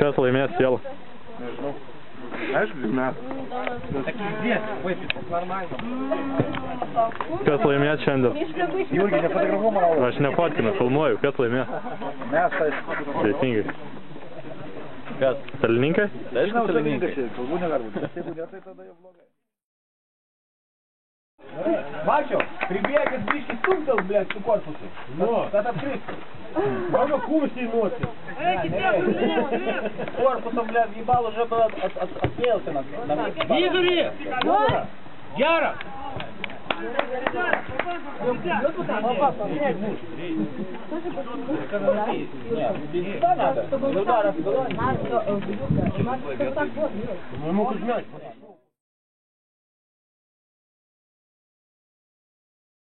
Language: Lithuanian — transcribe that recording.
Kas laimės sielą? Nežinau. Aišku, mes. Kas laimės šiandien? Jurgi, nefotografuo mano. Aš nefotkinu, filmuoju. Kas laimės? Mes, aišku. Teisingai. Kas? Stalininkai? Žinau, stalininkai. Kalbų negali būti. Jeigu ne, tai tada jau blogai. Mačio, pribėgęs biškį stumtels, blėt, su korpusu. Nu. Kad apkristų. Mano kūsiai nuosi. Korpusą, blėt, jebalo žaba atmėltina. Vydurį! Gerą! Надо.